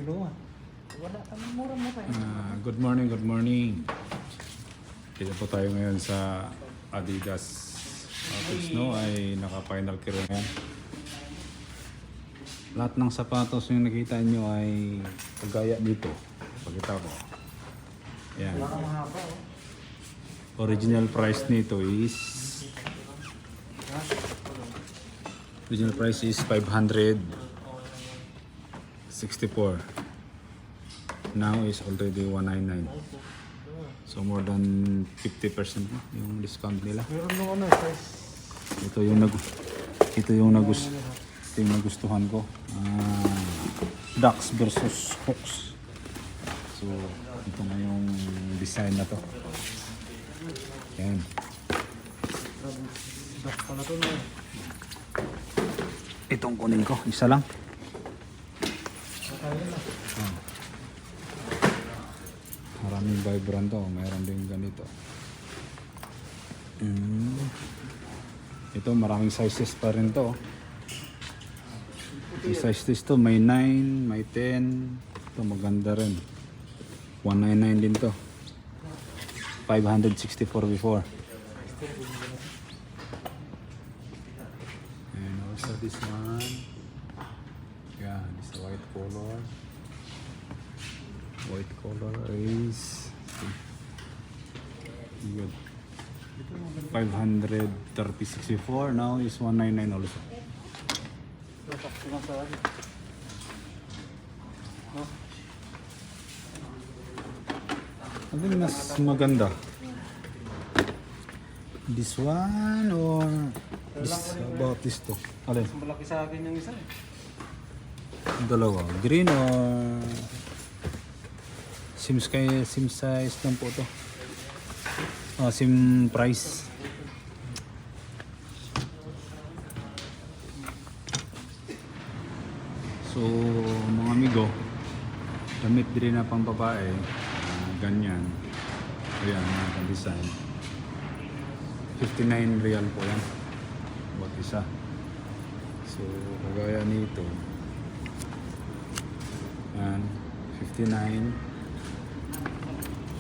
Luwa. Wala kami mura-mura. Good morning, good morning. Dito po tayo ngayon sa Adidas office, no? Ay naka-final care ngayon. Lahat ng sapatos yung nakita nyo ay kagaya dito. Pakita ko. Yan. Wala kang mahaba, oh. Original price nito is 564. Now is already 199. So more than 50% yung discount nila. Meron nung ano, size. Ito yung nagustuhan ko. Ducks versus Hawks. So ito na yung design na to. Yan. Duck pala to, no? Itong kunin ko, isa lang. Kakain na. Maraming vibrant to, mayroon din ganito. Ito maraming sizes pa rin to. Yung sizes to, may 9, may 10. Ito maganda rin. 199 din to. 564 before. And also this one. Yeah, this white color. White color is good. 564 now is 199 also. Sakto lang sa akin. No? Ano yung mas maganda? This one or this, about this to? Alin? Mas malaki sa akin yung isa, eh. Dalawa. Green or sim size lang po to. Sim price. So mga amigo, damit din na pang babae, ganyan. Ayan, mga design. 59 real po yan. Bawat isa. So kagaya nito. Yan, 59.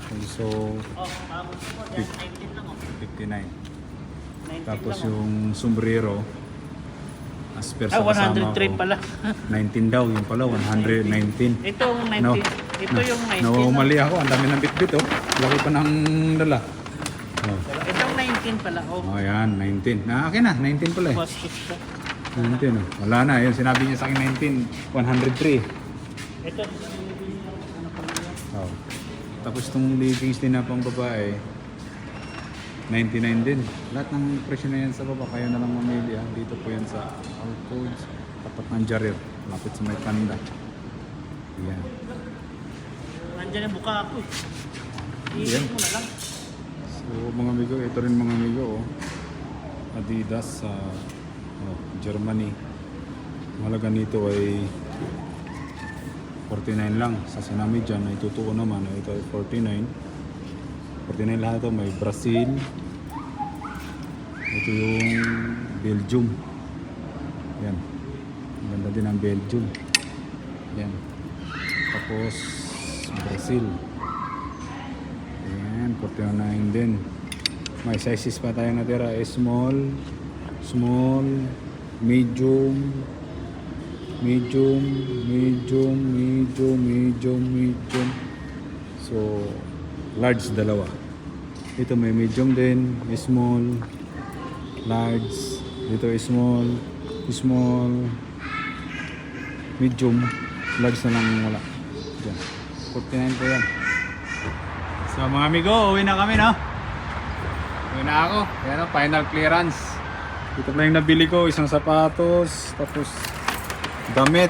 Also 59. Tapos yung sombrero as per sa kasama 103 ko, pala. 19 daw, yung pala 119. Ito yung 19. No. Ito yung 19. Nawamali ako, ang dami ng bitbit oh. Laki pa ng dala. Oh. Ito yung 19 pala. Oh, yan, 19. Akin na, 19 pala eh. Mas siya. 19 oh. Wala na, yun sinabi niya sa akin 19, 103. Ito. Oh. Tapos itong leggings din na pang babae, 99 din. Lahat ng presyo na yan sa baba, kaya na lang mamili. Dito po yan sa Alcodes, tapat ng Jarir, lapit sa may Panda. Yan. Nandiyan yung buka ako, eh. Yan. Iisip mo na lang. So mga amigo, ito rin mga amigo oh. Adidas sa Germany. Mahalaga nito ay 49 lang. Sa sinami dyan ay totoo naman. Ito ay 49. 49 lahat ito. May Brazil. Ito yung Belgium. Yan. Ang ganda din ang Belgium. Yan. Tapos Brazil. Yan. 49 din. May sizes pa tayo natira. Small, small, medium, medium. So large dalawa. Ito may medium din, small, large. Dito small, medium, large na lang wala. Diyan. 49 po yan. So mga amigo, uwi na kami, no? Uwi na ako. Yan ang final clearance. Ito na yung nabili ko, isang sapatos, tapos damit.